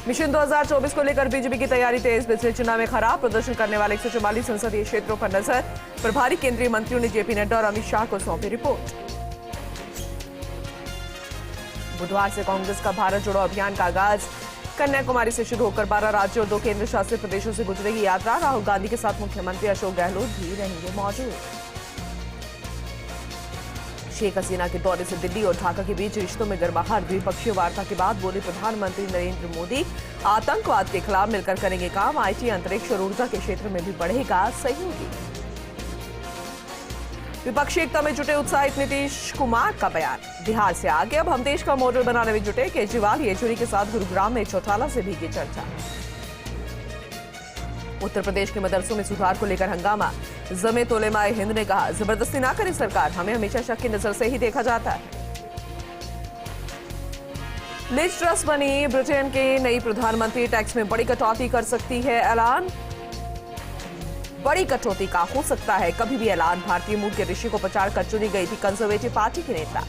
Mission 2024 को लेकर BJP की तैयारी तेज। पिछले चुनाव में खराब प्रदर्शन करने वाले 144 संसदीय क्षेत्रों पर नजर। प्रभारी केंद्रीय मंत्रियों ने जेपी नड्डा और अमित शाह को सौंपी रिपोर्ट। बुधवार से कांग्रेस का भारत जोड़ो अभियान का आगाज। कन्याकुमारी से शुरू होकर 12 राज्यों और 2 केंद्र शासित प्रदेशों से गुजरेगी यात्रा। राहुल गांधी के साथ मुख्यमंत्री अशोक गहलोत भी रहेंगे मौजूद। शेख हसीना के दौरे से दिल्ली और ढाका के बीच रिश्तों में गर्माहट। द्विपक्षीय वार्ता के बाद बोले प्रधानमंत्री नरेंद्र मोदी, आतंकवाद के खिलाफ मिलकर करेंगे काम। आईटी, अंतरिक्ष और ऊर्जा के क्षेत्र में भी बढ़ेगा सहयोगी। विपक्षी एकता में जुटे उत्साहित नीतीश कुमार का बयान। बिहार से आगे अब हम देश का मॉडल बनाने में जुटे। केजरीवाल येचुरी के साथ गुरुग्राम में चौटाला से भी की चर्चा। उत्तर प्रदेश के मदरसों में सुधार को लेकर हंगामा। जमीयत उलेमाए हिंद ने कहा, जबरदस्ती ना करे सरकार, हमें हमेशा शक की नजर से ही देखा जाता है। लिज ट्रस्ट बनी ब्रिटेन की नई प्रधानमंत्री। टैक्स में बड़ी कटौती कर सकती है ऐलान। बड़ी कटौती का हो सकता है कभी भी ऐलान। भारतीय मूल के ऋषि को प्रचार कर चुनी गई थी कंजर्वेटिव पार्टी की नेता।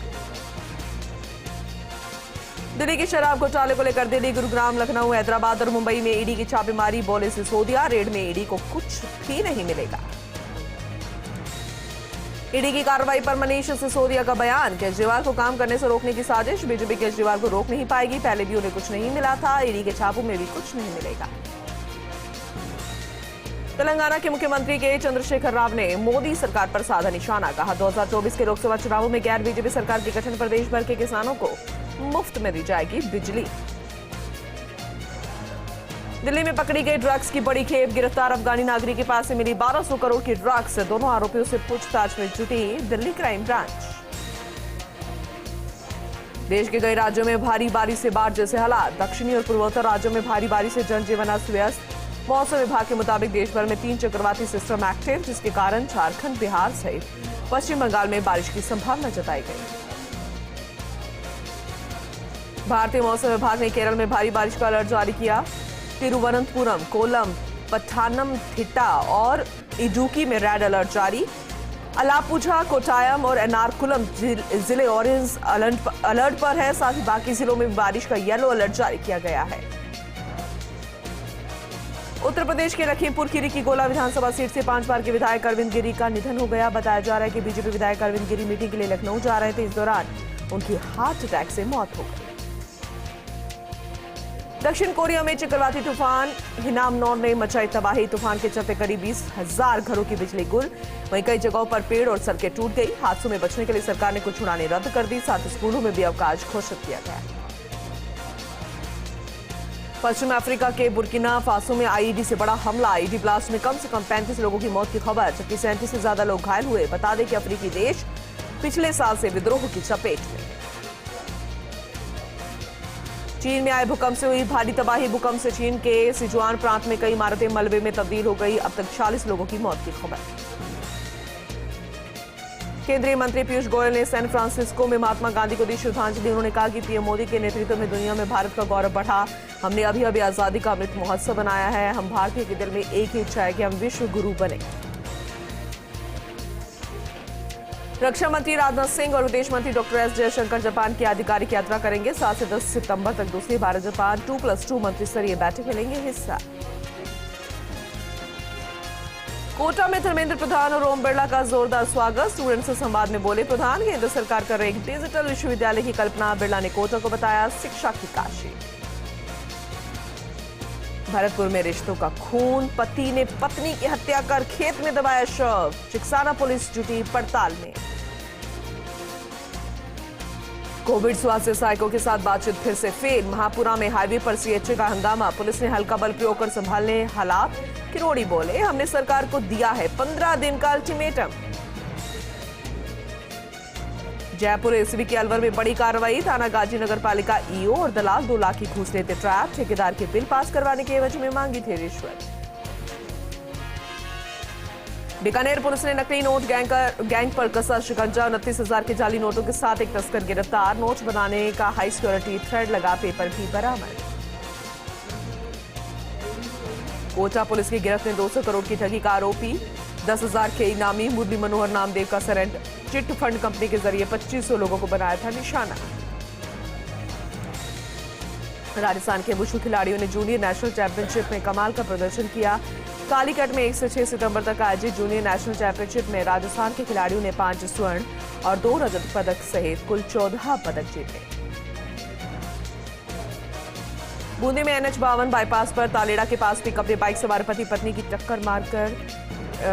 दिल्ली के शराब घोटाले को लेकर दिल्ली, गुरुग्राम, लखनऊ, हैदराबाद और मुंबई में ईडी की छापेमारी। बोले सिसोदिया, रेड में ईडी को कुछ भी नहीं मिलेगा। ईडी की कार्रवाई पर मनीष सिसोदिया का बयान। केजरीवाल को काम करने से रोकने की साजिश। बीजेपी केजरीवाल को रोक नहीं पाएगी। पहले भी उन्हें कुछ नहीं मिला था, ईडी के छापों में भी कुछ नहीं मिलेगा। तेलंगाना के मुख्यमंत्री के चंद्रशेखर राव ने मोदी सरकार पर साधा निशाना। कहा, 2024 के लोकसभा चुनावों में गैर बीजेपी सरकार के गठन पर देश भर के किसानों को मुफ्त में दी जाएगी बिजली। दिल्ली में पकड़ी गई ड्रग्स की बड़ी खेप। गिरफ्तार अफगानी नागरिक के पास से मिली 1200 करोड़ की ड्रग्स। दोनों आरोपियों से पूछताछ में जुटी दिल्ली क्राइम ब्रांच। देश के कई राज्यों में भारी बारिश से बाढ़ जैसे हालात। दक्षिणी और पूर्वोत्तर राज्यों में भारी बारिश से जनजीवन अस्त व्यस्त। मौसम विभाग के मुताबिक देश भर में 3 चक्रवाती सिस्टम एक्टिव, जिसके कारण झारखंड, बिहार सहित पश्चिम बंगाल में बारिश की संभावना जताई गई। भारतीय मौसम विभाग ने केरल में भारी बारिश का अलर्ट जारी किया। तिरुवनंतपुरम, कोल्लम, पठानमथिट्टा और इडुक्की में रेड अलर्ट जारी। अलापुझा, कोट्टायम और एर्नाकुलम जिले ऑरेंज अलर्ट पर है। साथ ही बाकी जिलों में बारिश का येलो अलर्ट जारी किया गया है। उत्तर प्रदेश के लखीमपुर खीरी की गोला विधानसभा सीट से 5 बार के विधायक अरविंद गिरी का निधन हो गया। बताया जा रहा है कि बीजेपी विधायक अरविंद गिरी मीटिंग के लिए लखनऊ जा रहे थे। इस दौरान उनकी हार्ट अटैक से मौत हो गई। दक्षिण कोरिया में चक्रवाती तूफान हिनामनोन ने मचाई तबाही। तूफान के चलते करीब 20,000 घरों की बिजली गुल। वहीं कई जगहों पर पेड़ और सड़कें टूट गई। हादसों में बचने के लिए सरकार ने कुछ उड़ानें रद्द कर दी। साथ ही स्कूलों में भी अवकाश घोषित किया गया। पश्चिम अफ्रीका के बुर्किना फासो में आईईडी से बड़ा हमला। आईईडी ब्लास्ट में कम से कम 35 लोगों की मौत की खबर, जबकि 37 से ज्यादा लोग घायल हुए। बता दें कि अफ्रीकी देश पिछले साल से विद्रोह की चपेट में। चीन में आए भूकंप से हुई भारी तबाही। भूकंप से चीन के सिचुआन प्रांत में कई इमारतें मलबे में तब्दील हो गई। अब तक 40 लोगों की मौत की खबर। केंद्रीय मंत्री पीयूष गोयल ने सैन फ्रांसिस्को में महात्मा गांधी को दी श्रद्धांजलि। उन्होंने कहा कि पीएम मोदी के नेतृत्व में दुनिया में भारत का गौरव बढ़ा। हमने अभी अभी आजादी का अमृत महोत्सव बनाया है। हम भारतीय के दिल में एक ही इच्छा है कि हम विश्व गुरु बने। रक्षा मंत्री राजनाथ सिंह और विदेश मंत्री डॉक्टर एस जयशंकर जापान की आधिकारिक यात्रा करेंगे। 7 से 10 सितंबर तक दूसरी भारत जापान 2+2 मंत्रिस्तरीय बैठक में लेंगे हिस्सा। कोटा में धर्मेंद्र प्रधान और ओम बिरला का जोरदार स्वागत। स्टूडेंट से संवाद में बोले प्रधान, केंद्र सरकार कर रही एक डिजिटल विश्वविद्यालय की कल्पना। बिरला ने कोटा को बताया शिक्षा की काशी। भरतपुर में रिश्तों का खून। पति ने पत्नी की हत्या कर खेत में दबाया शव। चिकसाना पुलिस जुटी पड़ताल में। कोविड स्वास्थ्य सहायकों के साथ बातचीत फिर से फेल। महापुरा में हाईवे पर सीएचए का हंगामा। पुलिस ने हल्का बल प्रयोग कर संभालने हालात। किरोड़ी बोले, हमने सरकार को दिया है 15 दिन का अल्टीमेटम। जयपुर एसीबी की अलवर में बड़ी कार्रवाई। थाना गाजी नगर पालिका ईओ और दलाल 2 लाख की घूस लेते ट्रैप। ठेकेदार के बिल पास करवाने के एवज में मांगी थी रिश्वत। बीकानेर पुलिस ने नकली नोट गैंग पर कसा शिकंजा। 29,000 के जाली नोटों के साथ एक तस्कर गिरफ्तार। नोट बनाने का हाई सिक्योरिटी थ्रेड लगा पेपर भी बरामद। कोटा पुलिस की गिरफ्त में 200 करोड़ की ठगी का आरोपी। 10,000 के इनामी मुरली मनोहर नामदेव का सरेंडर। चिट फंड कंपनी के जरिए 2500 लोगों को बनाया था निशाना। राजस्थान के वुशु खिलाड़ियों ने जूनियर नेशनल चैंपियनशिप में कमाल का प्रदर्शन किया। कालीकट में 1 से 6 सितंबर तक आयोजित जूनियर नेशनल चैंपियनशिप में राजस्थान के खिलाड़ियों ने 5 स्वर्ण और 2 रजत पदक सहित कुल 14 पदक जीते। बूंदी में NH-52 बाईपास पर तालेड़ा के पास पिकअप ने बाइक सवार पति पत्नी की टक्कर मारकर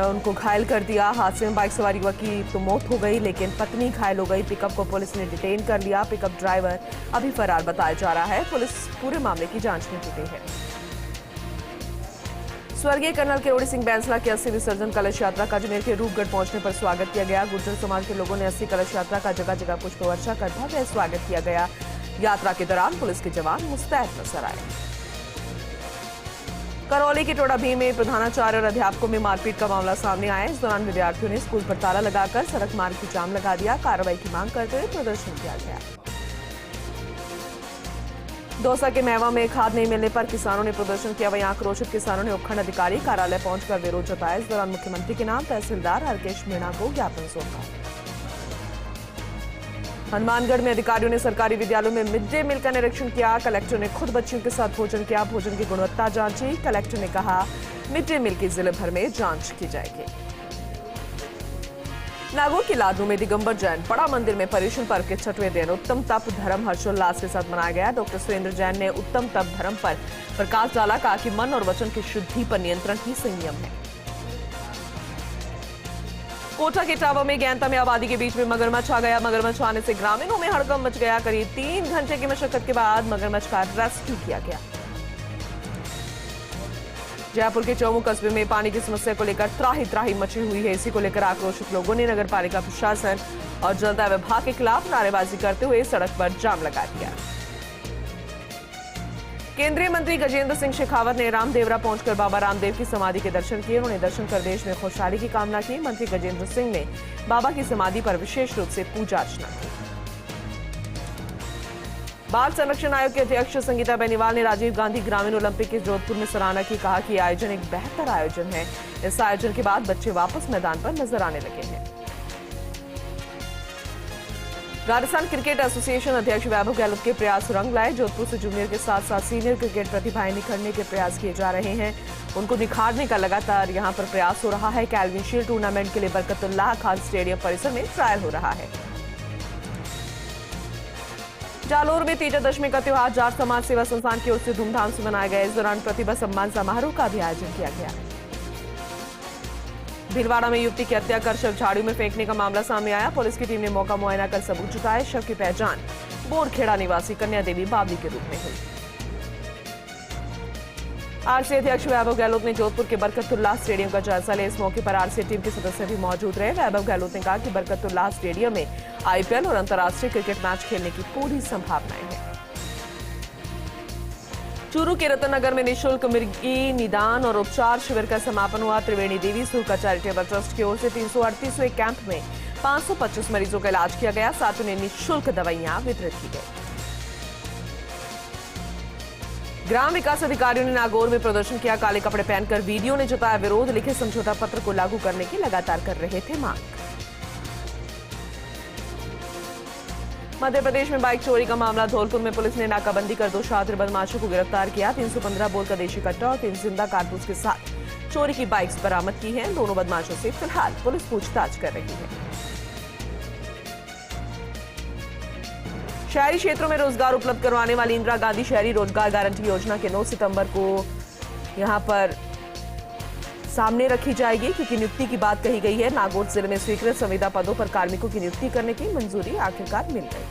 उनको घायल कर दिया। हादसे में बाइक सवार युवक की तो मौत हो गई, लेकिन पत्नी घायल हो गई। पिकअप को पुलिस ने डिटेन कर लिया। पिकअप ड्राइवर अभी फरार बताया जा रहा है। पुलिस पूरे मामले की जांच में जुटी है। स्वर्गीय कर्नल किरोड़ी सिंह बैंसला की अस्थि विसर्जन कलश यात्रा का अजमेर के रूपगढ़ पहुंचने पर स्वागत किया गया। गुर्जर समाज के लोगों ने अस्थि कलश यात्रा का जगह जगह पुष्प वर्षा कर भव्य स्वागत किया गया। यात्रा के दौरान पुलिस के जवान मुस्तैद नजर आए। करौली के टोड़ा भीम में प्रधानाचार्य और अध्यापकों में मारपीट का मामला सामने आया। इस दौरान विद्यार्थियों ने स्कूल पर ताला लगाकर सड़क मार्ग की जाम लगा दिया। कार्रवाई की मांग करते हुए प्रदर्शन किया गया। दौसा के मेवा में खाद नहीं मिलने पर किसानों ने प्रदर्शन किया। वहीं आक्रोशित किसानों ने उपखंड अधिकारी कार्यालय पहुंचकर विरोध जताया। इस दौरान मुख्यमंत्री के नाम तहसीलदार हरकेश मीणा को ज्ञापन सौंपा। हनुमानगढ़ में अधिकारियों ने सरकारी विद्यालयों में मिड डे मील का निरीक्षण किया। कलेक्टर ने खुद बच्चियों के साथ भोजन किया। भोजन की गुणवत्ता जांची। कलेक्टर ने कहा मिड डे मील की जिले भर में जांच की जाएगी। नागौर के लाडनू में दिगंबर जैन बड़ा मंदिर में पर्युषण पर्व के 6वें दिन उत्तम तप धर्म हर्षोल्लास के साथ मनाया गया। डॉक्टर सुरेंद्र जैन ने उत्तम तप धर्म पर प्रकाश डाला। कहा कि मन और वचन की शुद्धि पर नियंत्रण ही संयम है। कोटा के टावा में गैंता में आबादी के बीच में मगरमच्छ आ गया। मगरमच्छ आने से ग्रामीणों में हड़कंप मच गया। करीब 3 घंटे की मशक्कत के बाद मगरमच्छ का रेस्क्यू किया गया। जयपुर के चौमू कस्बे में पानी की समस्या को लेकर त्राही त्राही मची हुई है। इसी को लेकर आक्रोशित लोगों ने नगर पालिका प्रशासन और जलदाय विभाग के खिलाफ नारेबाजी करते हुए सड़क पर जाम लगा दिया। केंद्रीय मंत्री गजेंद्र सिंह शेखावत ने रामदेवरा पहुंचकर बाबा रामदेव की समाधि के दर्शन किए। उन्होंने दर्शन कर देश में खुशहाली की कामना की। मंत्री गजेंद्र सिंह ने बाबा की समाधि पर विशेष रूप से पूजा अर्चना की। बाल संरक्षण आयोग के अध्यक्ष संगीता बेनीवाल ने राजीव गांधी ग्रामीण ओलंपिक के जोधपुर में सराहना की। कहा कि आयोजन एक बेहतर आयोजन है। इस आयोजन के बाद बच्चे वापस मैदान पर नजर आने लगे हैं। राजस्थान क्रिकेट एसोसिएशन अध्यक्ष वैभव गहलोत के प्रयास रंग लाए। जोधपुर से जूनियर के साथ साथ सीनियर क्रिकेट प्रतिभाएं निखरने के प्रयास किए जा रहे हैं। उनको निखारने का लगातार यहां पर प्रयास हो रहा है। कैल्विन शील्ड टूर्नामेंट के लिए बरकतुल्लाह खान स्टेडियम परिसर में ट्रायल हो रहा है। जालोर में तीजा दशमी का त्योहार जाट समाज सेवा संस्थान की ओर से धूमधाम से मनाया गया। इस दौरान प्रतिभा सम्मान समारोह का भी आयोजन किया गया। भीलवाड़ा में युवती की हत्या कर शव झाड़ियों में फेंकने का मामला सामने आया। पुलिस की टीम ने मौका मुआयना कर सबूत जुटाए। शव की पहचान बोरखेड़ा निवासी कन्या देवी बाबली के रूप में हुई। आरसी अध्यक्ष वैभव गहलोत ने जोधपुर के बरकतुल्लाह स्टेडियम का जायजा लिया। इस मौके पर आरसी टीम के सदस्य भी मौजूद रहे। वैभव गहलोत ने कहा कि बरकतुल्लाह स्टेडियम में IPL और अंतर्राष्ट्रीय क्रिकेट मैच खेलने की पूरी संभावनाएं हैं। चूरू के रतननगर में निःशुल्क मिर्गी निदान और उपचार शिविर का समापन हुआ। त्रिवेणी देवी सुरका चैरिटेबल ट्रस्ट की ओर से 338वें कैंप में 525 मरीजों का इलाज किया गया। साथ उन्हें निःशुल्क दवाइयां वितरित की गई। ग्राम विकास अधिकारियों ने नागौर में प्रदर्शन किया। काले कपड़े पहनकर वीडियो ने जताया विरोध। लिखे समझौता पत्र को लागू करने की लगातार कर रहे थे मांग। मध्य प्रदेश में बाइक चोरी का मामला। धौलपुर में पुलिस ने नाकाबंदी कर 2 शातिर बदमाशों को गिरफ्तार किया। 315 बोर का देशी कट्टा और 3 जिंदा कारतूस के साथ चोरी की बाइक्स बरामद की हैं। दोनों बदमाशों से फिलहाल पुलिस पूछताछ कर रही है। शहरी क्षेत्रों में रोजगार उपलब्ध करवाने वाली इंदिरा गांधी शहरी रोजगार गारंटी योजना के 9 सितंबर को यहां पर सामने रखी जाएगी, क्योंकि नियुक्ति की बात कही गई है। नागौर जिले में स्वीकृत संविदा पदों पर कार्मिकों की नियुक्ति करने की मंजूरी आखिरकार मिल गई।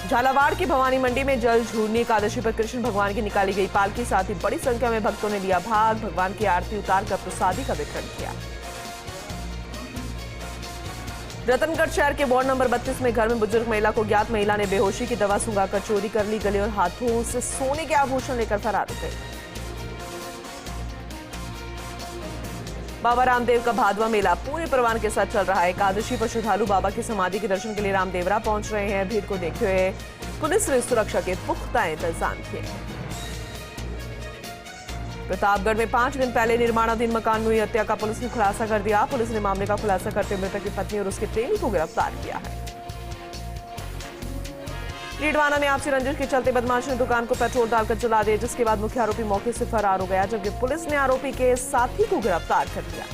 झालावाड़ की भवानी मंडी में जल झूलनी एकादशी पर कृष्ण भगवान की निकाली गई पालकी। साथ ही बड़ी संख्या में भक्तों ने लिया भाग। भगवान की आरती उतारकर प्रसादी का वितरण किया। रतनगढ़ शहर के वार्ड नंबर 32 में घर में बुजुर्ग महिला को ज्ञात महिला ने बेहोशी की दवा सुंघाकर चोरी कर ली। गले और हाथों से सोने के आभूषण लेकर फरार हो गई। बाबा रामदेव का भादवा मेला पूरे परवान के साथ चल रहा है। एकादशी पर श्रद्धालु बाबा की समाधि के दर्शन के लिए रामदेवरा पहुंच रहे हैं। भीड़ को देखते हुए पुलिस ने सुरक्षा के पुख्ता इंतजाम किए। प्रतापगढ़ में 5 दिन पहले निर्माणाधीन मकान में हुई हत्या का पुलिस ने खुलासा कर दिया। पुलिस ने मामले का खुलासा करते हुए मृतक की पत्नी और उसके प्रेमी को गिरफ्तार किया है। रीडवाना में आपसी रंजिश के चलते बदमाश ने दुकान को पेट्रोल डालकर जला दिया, जिसके बाद मुख्य आरोपी मौके से फरार हो गया, जबकि पुलिस ने आरोपी के साथी को गिरफ्तार कर लिया।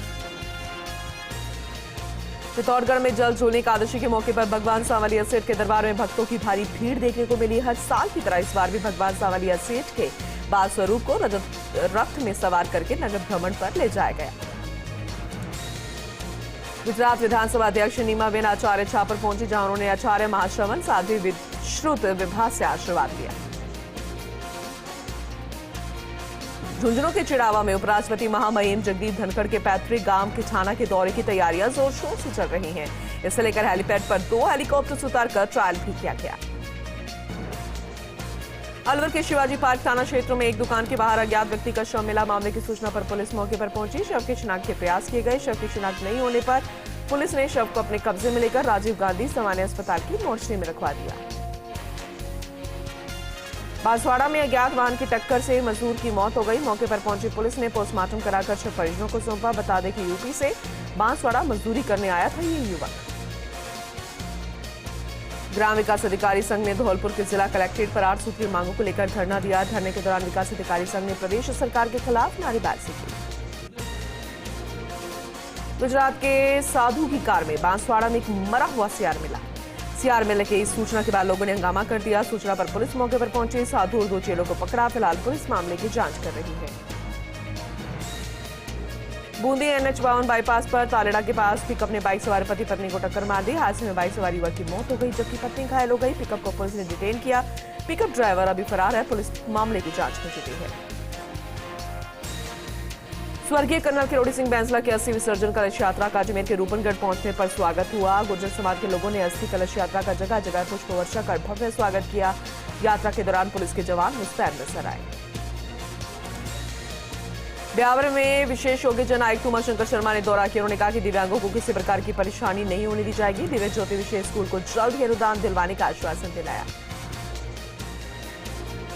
चित्तौड़गढ़ में जल झूलने एकादशी के मौके पर भगवान सांवलिया सेठ के दरबार में भक्तों की भारी भीड़ देखने को मिली। हर साल की तरह इस बार भी भगवान सांवलिया सेठ के बाल स्वरूप को रथ में सवार करके नगर भ्रमण पर ले जाया गया। गुजरात विधानसभा अध्यक्ष नीमाबेन आचार्य छापर पहुंची, जहां उन्होंने आचार्य महाश्रवण साध्वी विश्रुत विभा से आशीर्वाद लिया। झुंझुनू के चिड़ावा में उपराष्ट्रपति महामहिम जगदीप धनखड़ के पैतृक गांव किठाना के दौरे की तैयारियां जोर शोर से चल रही हैं। इसे लेकर हेलीपैड पर 2 हेलीकॉप्टर उतारकर ट्रायल भी किया गया। अलवर के शिवाजी पार्क थाना क्षेत्र में एक दुकान के बाहर अज्ञात व्यक्ति का शव मिला। मामले की सूचना पर पुलिस मौके पर पहुंची। शव की शिनाख्त के प्रयास किए गए। शव की शिनाख्त नहीं होने पर पुलिस ने शव को अपने कब्जे में लेकर राजीव गांधी सामान्य अस्पताल की मोर्चरी में रखवा दिया। बांसवाड़ा में अज्ञात वाहन की टक्कर से मजदूर की मौत हो गई। मौके पर पहुंची पुलिस ने पोस्टमार्टम कराकर शव परिजनों को सौंपा। बता दें कि यूपी से बांसवाड़ा मजदूरी करने आया था ये युवक। ग्राम विकास अधिकारी संघ ने धौलपुर के जिला कलेक्ट्रेट पर 8 सूत्रीय मांगों को लेकर धरना दिया। धरने के दौरान विकास अधिकारी संघ ने प्रदेश सरकार के खिलाफ नारेबाजी की। गुजरात के साधु की कार में बांसवाड़ा में एक मरा हुआ सियार मिला। सियार मिलने की सूचना के बाद लोगों ने हंगामा कर दिया। सूचना पर पुलिस मौके पर पहुंची। साधु और 2 चेलों को पकड़ा। फिलहाल पुलिस मामले की जांच कर रही है। बूंदी NH-52 बाईपास पर तालेड़ा के पास पिकअप ने बाइक सवार पति पत्नी को टक्कर मार दी। हादसे में बाइक सवार युवक की मौत हो गई, जबकि पत्नी घायल हो गई। पिकअप को पुलिस ने डिटेन किया। पिकअप ड्राइवर अभी फरार है। पुलिस मामले की जांच में जुटी है। स्वर्गीय कर्नल किरोड़ी सिंह बैंसला के अस्थि विसर्जन कलश यात्रा का अजमेर के रूपनगढ़ पहुंचने पर स्वागत हुआ। गुर्जर समाज के लोगों ने अस्थि कलश यात्रा का जगह जगह पुष्प वर्षा कर भव्य स्वागत किया। यात्रा के दौरान पुलिस के जवान मुस्तैद नजर आए। ब्यावर में विशेष योग्यजन आयुक्त उमाशंकर शर्मा ने दौरा किया। उन्होंने कहा कि दिव्यांगों को किसी प्रकार की परेशानी नहीं होने दी जाएगी। दिव्य ज्योति विशेष स्कूल को जल्द ही अनुदान दिलवाने का आश्वासन दिलाया।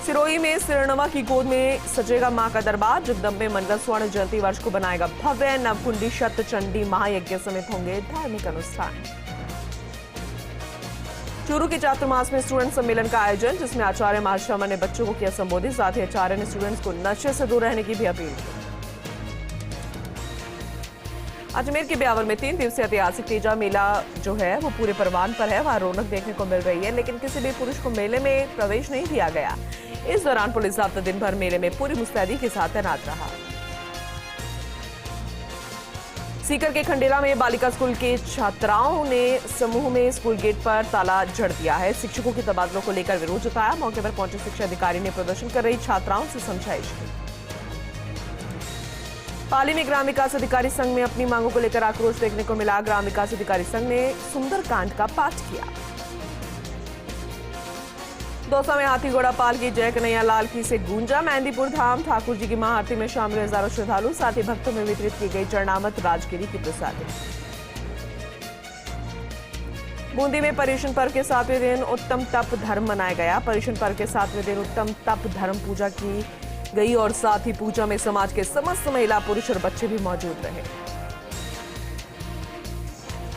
सिरोही में सिरनवा की गोद में सजेगा मां का दरबार। जगदम्बे मंडल स्वर्ण जयंती वर्ष को बनाएगा भव्य। नवकुंडी शत चंडी महायज्ञ समेत होंगे धार्मिक अनुष्ठान। चूरू के चातुर्मास में स्टूडेंट सम्मेलन का आयोजन, जिसमें आचार्य महाश्रवण ने बच्चों को किया संबोधित। साथ ही आचार्य ने स्टूडेंट्स को नशे से दूर रहने की भी अपील की। अजमेर के ब्यावर में 3 दिवसीय ऐतिहासिक तेजा मेला जो है वो पूरे परवान पर है। वहां रौनक देखने को मिल रही है, लेकिन किसी भी पुरुष को मेले में प्रवेश नहीं दिया गया। इस दौरान पुलिस ज़ाब्ता दिन भर मेले में पूरी मुस्तैदी के साथ तैनात रहा। सीकर के खंडेला में बालिका स्कूल के छात्राओं ने समूह में स्कूल गेट पर ताला जड़ दिया है। शिक्षकों के तबादलों को लेकर विरोध जताया। मौके पर पहुंचे शिक्षा अधिकारी ने प्रदर्शन कर रही छात्राओं से समझाइश की। पाली में ग्राम विकास अधिकारी संघ में अपनी मांगों को लेकर आक्रोश देखने को मिला। ग्राम विकास अधिकारी संघ ने सुंदरकांड का पाठ किया। दौसा में हाथी घोड़ा पाल की जय कन्हैया लाल की से गूंजा मेहंदीपुर धाम। ठाकुर जी की महाआरती में शामिल हजारों श्रद्धालु। साथ ही भक्तों में वितरित की गई चरणामत राजगिरी की प्रसादी। बूंदी में पर्युषण पर्व के 7वें दिन उत्तम तप धर्म मनाया गया। पर्युषण पर्व के 7वें दिन उत्तम तप धर्म पूजा की गई और साथ ही पूजा में समाज के समस्त महिला, पुरुष और बच्चे भी मौजूद रहे।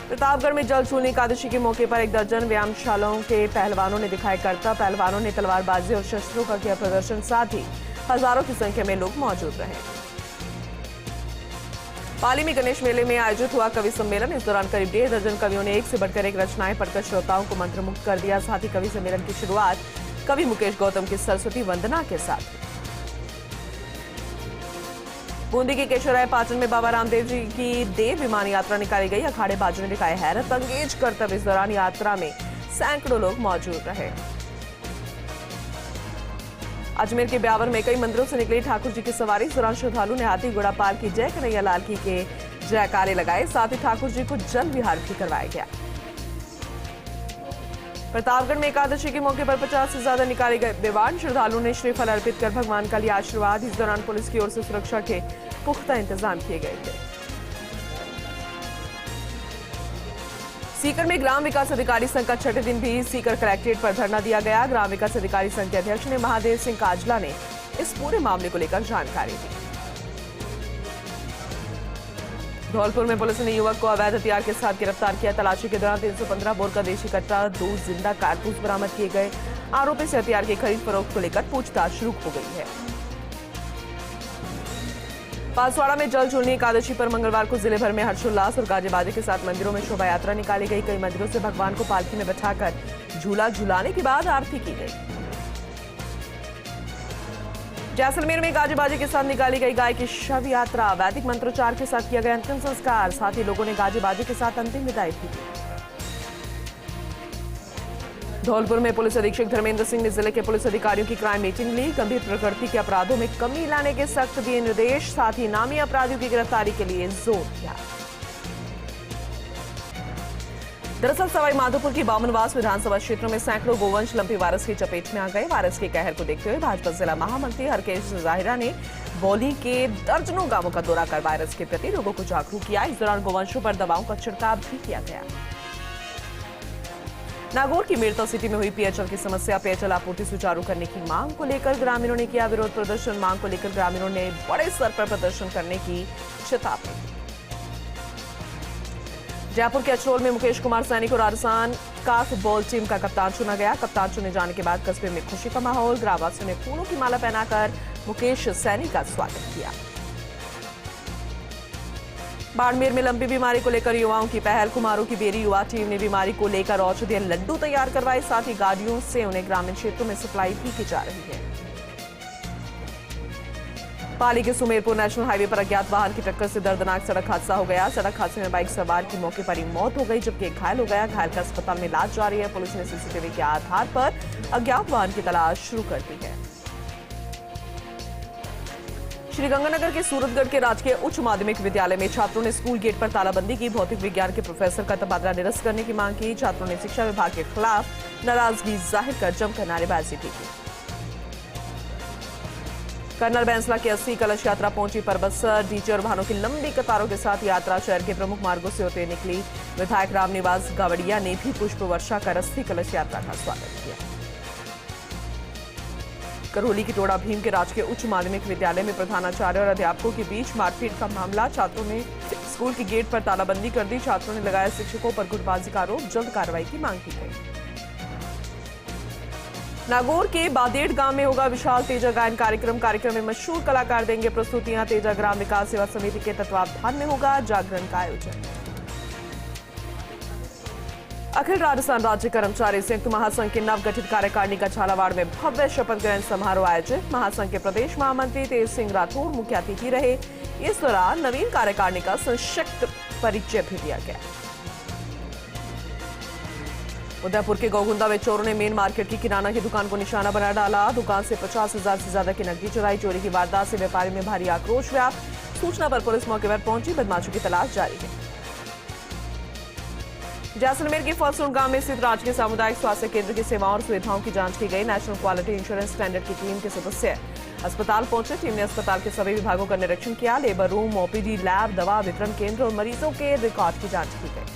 प्रतापगढ़ में जल झूलने एकादशी के मौके पर 1 दर्जन व्यायामशालाओं के पहलवानों ने दिखाए करतब। पहलवानों ने तलवारबाजी और शस्त्रों का किया प्रदर्शन। साथ ही हजारों की संख्या में लोग मौजूद रहे। पाली में गणेश मेले में आयोजित हुआ कवि सम्मेलन। इस दौरान करीब 1.5 दर्जन कवियों ने एक से बढ़कर एक रचनाएं पढ़कर श्रोताओं को मंत्रमुग्ध कर दिया। साथ ही कवि सम्मेलन की शुरुआत कवि मुकेश गौतम की सरस्वती वंदना के साथ। बूंदी के केशवराय पाटन में बाबा रामदेव जी की देव विमान यात्रा निकाली गई। अखाड़े बाजू ने दिखाए हैरत अंगेज करतब। इस दौरान यात्रा में सैकड़ों लोग मौजूद रहे। अजमेर के ब्यावर में कई मंदिरों से निकली ठाकुर जी की सवारी। इस दौरान श्रद्धालु ने हाथी घोड़ा पाल की जय कन्हैया लाल की के जयकारे लगाए। साथ ही ठाकुर जी को जल विहार भी करवाया गया। प्रतापगढ़ में एकादशी के मौके पर 50 से ज्यादा निकाले गए विमान। श्रद्धालुओं ने श्रीफल अर्पित कर भगवान का लिया आशीर्वाद। इस दौरान पुलिस की ओर से सुरक्षा के पुख्ता इंतजाम किए गए थे। सीकर में ग्राम विकास अधिकारी संघ का 6ठे दिन भी सीकर कलेक्ट्रेट पर धरना दिया गया। ग्राम विकास अधिकारी संघ के अध्यक्ष ने महादेव सिंह काजला ने इस पूरे मामले को लेकर जानकारी दी। धौलपुर में पुलिस ने युवक को अवैध हथियार के साथ गिरफ्तार किया। तलाशी के दौरान 315 बोर का देशी कट्टा, 2 जिंदा कारतूस बरामद किए गए। आरोपी से हथियार की खरीद फरोख्त को लेकर पूछताछ शुरू हो गई है। बांसवाड़ा में जल झूलनी एकादशी पर मंगलवार को जिले भर में हर्षोल्लास और गाजे बाजे के साथ मंदिरों में शोभा यात्रा निकाली गई। कई मंदिरों से भगवान को पालकी में बैठाकर झूला झूलाने के बाद आरती की गई। जैसलमेर में गाजे बाजे के साथ निकाली गई गाय की शव यात्रा। वैदिक मंत्रोच्चार के साथ किया गया अंतिम संस्कार। साथ ही लोगों ने गाजे बाजे के साथ अंतिम विदाई दी। धौलपुर में पुलिस अधीक्षक धर्मेंद्र सिंह ने जिले के पुलिस अधिकारियों की क्राइम मीटिंग ली। गंभीर प्रकृति के अपराधों में कमी लाने के सख्त दिए निर्देश। साथ ही नामी अपराधियों की गिरफ्तारी के लिए जोर दिया। दरअसल सवाई माधोपुर की बामनवास विधानसभा क्षेत्र में सैकड़ों गोवंश लंपी वायरस की चपेट में आ गए। वायरस के कहर को देखते हुए भाजपा जिला महामंत्री हरकेश जाहिरा ने बौली के दर्जनों गांवों का दौरा कर वायरस के प्रति लोगों को जागरूक किया। इस दौरान गोवंशों पर दवाओं का छिड़काव भी किया गया। नागौर की मेरता सिटी में हुई पेयजल की समस्या। पेयजल आपूर्ति सुचारू करने की मांग को लेकर ग्रामीणों ने किया विरोध प्रदर्शन। मांग को लेकर ग्रामीणों ने बड़े स्तर पर प्रदर्शन करने की चेतावनी। जयपुर के अचरोल में मुकेश कुमार सैनी को राजस्थान का फुटबॉल टीम का कप्तान चुना गया। कप्तान चुने जाने के बाद कस्बे में खुशी का माहौल। ग्रामवासियों ने फूलों की माला पहनाकर मुकेश सैनी का स्वागत किया। बाड़मेर में लंबी बीमारी को लेकर युवाओं की पहल। कुमारों की बेरी युवा टीम ने बीमारी को लेकर औषधीय लड्डू तैयार करवाए। साथ ही गाड़ियों से उन्हें ग्रामीण क्षेत्रों में सप्लाई भी की जा रही है। पाली के सुमेरपुर नेशनल हाईवे पर अज्ञात वाहन की टक्कर से दर्दनाक सड़क हादसा हो गया। सड़क हादसे में बाइक सवार की मौके पर ही मौत हो गई, जबकि एक घायल हो गया। घायल का अस्पताल में इलाज जारी है। पुलिस ने सीसीटीवी के आधार पर अज्ञात वाहन की तलाश शुरू कर दी है। श्रीगंगानगर के सूरतगढ़ के राजकीय उच्च माध्यमिक विद्यालय में छात्रों ने स्कूल गेट पर तालाबंदी की। भौतिक विज्ञान के प्रोफेसर का तबादला निरस्त करने की मांग की। छात्रों ने शिक्षा विभाग के खिलाफ नाराजगी जाहिर कर जमकर नारेबाजी भी की। कर्नल बैंसला की अस्थि कलश यात्रा पहुंची पर बस डीजे और वाहनों की लंबी कतारों के साथ यात्रा शहर के प्रमुख मार्गों से होते निकली। विधायक रामनिवास गावड़िया ने भी पुष्प वर्षा कर अस्थि कलश यात्रा का स्वागत किया। करौली की टोड़ा भीम के राजकीय उच्च माध्यमिक विद्यालय में प्रधानाचार्य और अध्यापकों के बीच मारपीट का मामला। छात्रों ने स्कूल के गेट पर तालाबंदी कर दी। छात्रों ने लगाया शिक्षकों पर गुटबाजी का आरोप। जल्द कार्रवाई की मांग की गई। नागौर के बादेड़ गांव में होगा विशाल तेजा गायन कार्यक्रम। कार्यक्रम में मशहूर कलाकार देंगे प्रस्तुतियां। तेजा ग्राम विकास सेवा समिति के तत्वावधान में होगा जागरण का आयोजन। अखिल राजस्थान राज्य कर्मचारी संयुक्त महासंघ के नवगठित कार्यकारिणी का झालावाड़ में भव्य शपथ ग्रहण समारोह आयोजित। महासंघ के प्रदेश महामंत्री तेज सिंह राठौर मुख्य अतिथि रहे। इस दौरान नवीन कार्यकारिणी का संक्षिप्त परिचय भी दिया गया। उदयपुर के गौगुंदा में चोरों ने मेन मार्केट की किराना की दुकान को निशाना बना डाला। दुकान से 50,000 से ज्यादा की नकदी चुराई। चोरी की वारदात से व्यापारी में भारी आक्रोश व्याप्त। सूचना पर पुलिस मौके पर पहुंची। बदमाशों की तलाश जारी है। जैसलमेर के फलसून गांव में स्थित राजकीय सामुदायिक स्वास्थ्य केंद्र की सेवाओं और सुविधाओं की जांच की गई। नेशनल क्वालिटी इंश्योरेंस स्टैंडर्ड की टीम के सदस्य अस्पताल पहुंचे। टीम ने अस्पताल के सभी विभागों का निरीक्षण किया। लेबर रूम, ओपीडी, लैब, दवा वितरण केंद्र और मरीजों के रिकॉर्ड की जांच की गई।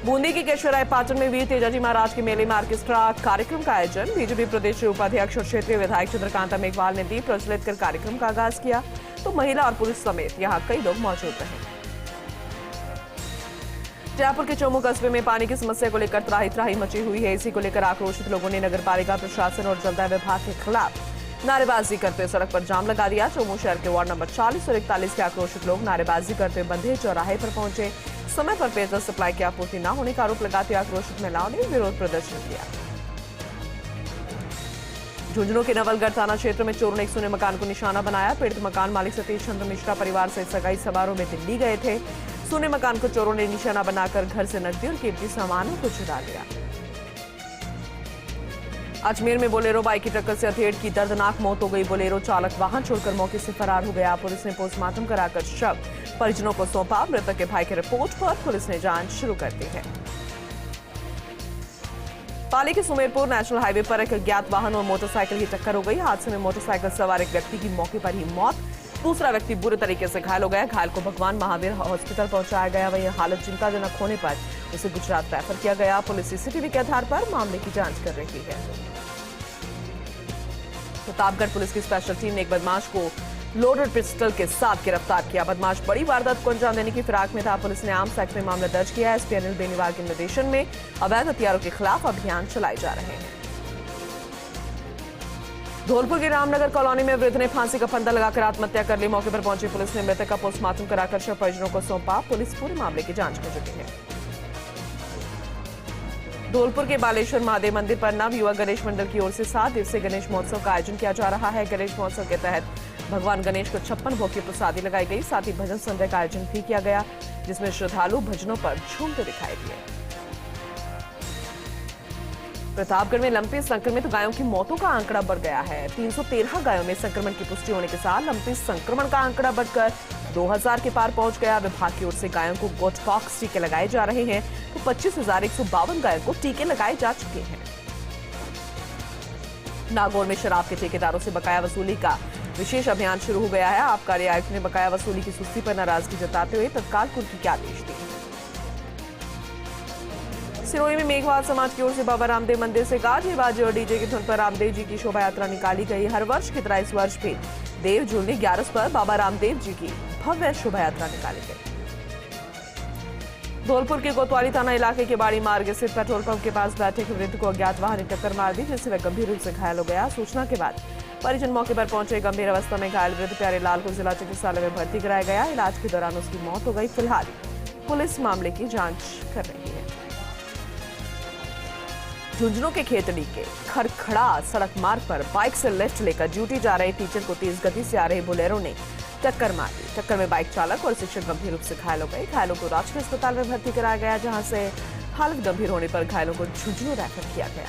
बूंदी के केशवराय पाटन में वीर तेजाजी महाराज के मेले में ऑर्केस्ट्रा कार्यक्रम का आयोजन। बीजेपी प्रदेश उपाध्यक्ष और क्षेत्रीय विधायक चंद्रकांता मेघवाल ने दीप प्रज्वलित कर कार्यक्रम का आगाज किया, तो महिला और पुरुष समेत यहां कई लोग मौजूद रहे। जयपुर के चोमू कस्बे में पानी की समस्या को लेकर त्राही मची हुई है। इसी को लेकर आक्रोशित लोगों ने नगरपालिका प्रशासन और जलदाय विभाग के खिलाफ नारेबाजी करते सड़क पर जाम लगा दिया। चोमू शहर के वार्ड नंबर 40 और 41 के आक्रोशित लोग नारेबाजी करते बंधे चौराहे पर पहुंचे। समय पर पेयजल सप्लाई की आपूर्ति न होने का आरोप लगाते आक्रोशित महिलाओं ने विरोध प्रदर्शन किया। झुंझुनू के नवलगढ़ थाना क्षेत्र में चोरों ने एक सुने मकान को निशाना बनाया। पीड़ित मकान मालिक सतीश चंद्र मिश्रा परिवार से सगाई समारोह में दिल्ली गए थे। सुने मकान को चोरों ने निशाना बनाकर घर से नकदी और कीमती सामानों को चुरा लिया। अजमेर में बोलेरो बाइक की टक्कर से हथेड़ की दर्दनाक मौत हो गई। बोलेरो चालक वाहन छोड़कर मौके से फरार हो गया। पुलिस ने पोस्टमार्टम कराकर शव परिजनों को सौंपा। मृतक के भाई की रिपोर्ट पर पुलिस ने जांच शुरू कर दी है। पाली के सुमेरपुर नेशनल हाईवे पर एक अज्ञात वाहन और मोटरसाइकिल की टक्कर हो गई। हादसे में मोटरसाइकिल सवार एक व्यक्ति की मौके पर ही मौत, दूसरा व्यक्ति बुरे तरीके से घायल हो गया। घायल को भगवान महावीर हॉस्पिटल पहुंचाया गया। वहीं हालत चिंताजनक होने पर उसे गुजरात रेफर किया गया। पुलिस सीसीटीवी के आधार पर मामले की जांच कर रही है। प्रतापगढ़ पुलिस की स्पेशल टीम ने एक बदमाश को लोडेड पिस्टल के साथ गिरफ्तार किया। बदमाश बड़ी वारदात को अंजाम देने की फिराक में था। पुलिस ने आर्म्स एक्ट में मामला दर्ज किया है। एसपी अनिल बेनीवाल के निर्देशन में अवैध हथियारों के खिलाफ अभियान चलाए जा रहे हैं। धौलपुर के रामनगर कॉलोनी में वृद्ध ने फांसी का फंदा लगाकर आत्महत्या कर ली। मौके पर पहुंची पुलिस ने मृतक का पोस्टमार्टम कराकर शव परिजनों को सौंपा। पुलिस पूरे मामले की जांच में जुटी है। धौलपुर के बालेश्वर महादेव मंदिर पर नव युवा गणेश मंडल की ओर से 7 दिवसीय गणेश महोत्सव का आयोजन किया जा रहा है। गणेश महोत्सव के तहत भगवान गणेश को 56 भोग की प्रसादी लगाई गई। साथ ही भजन संध्या का आयोजन भी किया गया, जिसमें श्रद्धालु भजनों पर झूमते दिखाई दिए। प्रतापगढ़ में लंपी संक्रमित गायों की मौतों का आंकड़ा बढ़ गया है। 313 गायों में संक्रमण की पुष्टि होने के साथ लंपी संक्रमण का आंकड़ा बढ़कर 2000 के पार पहुंच गया। विभाग की ओर से गायों को गोटपॉक्स टीके लगाए जा रहे हैं, तो 25,152 गायों को टीके लगाए जा चुके हैं। नागौर में शराब के ठेकेदारों से बकाया वसूली का विशेष अभियान शुरू हो गया है। आबकारी आयुक्त ने बकाया वसूली की सुस्ती पर नाराजगी जताते हुए तत्काल कुर्की के आदेश दिए। सिरोही में मेघवाल समाज की ओर से बाबा रामदेव मंदिर से गाजे बाजे और डीजे की धुन पर रामदेव जी की शोभा यात्रा निकाली गई। हर वर्ष की तरह इस वर्ष भी देव झूलनी 11 पर बाबा रामदेव जी की भव्य शोभा यात्रा निकाली गई। धौलपुर के कोतवाली थाना इलाके के बाड़ी मार्ग स्थित पेट्रोल पंप के पास बैठे एक वृद्ध को अज्ञात वाहन ने टक्कर मार दी, जिससे वह गंभीर रूप से घायल हो गया। सूचना के बाद परिजन मौके पर पहुंचे। गंभीर अवस्था में घायल वृद्ध प्यारे लाल को जिला चिकित्सालय में भर्ती कराया गया। इलाज के दौरान उसकी मौत हो गई। फिलहाल पुलिस मामले की जांच कर रही है। झुंझुनू के खेतड़ी के खड़खड़ा सड़क मार्ग पर बाइक से लेफ्ट लेकर ड्यूटी जा रहे टीचर को तेज गति से आ रहे बोलेरो ने टक्कर मार दी। टक्कर में बाइक चालक और शिक्षक गंभीर रूप से घायल हो गए। घायलों को राजकीय अस्पताल में भर्ती कराया गया, जहां से हालत गंभीर होने पर घायलों को झुंझुनू रेफर किया गया।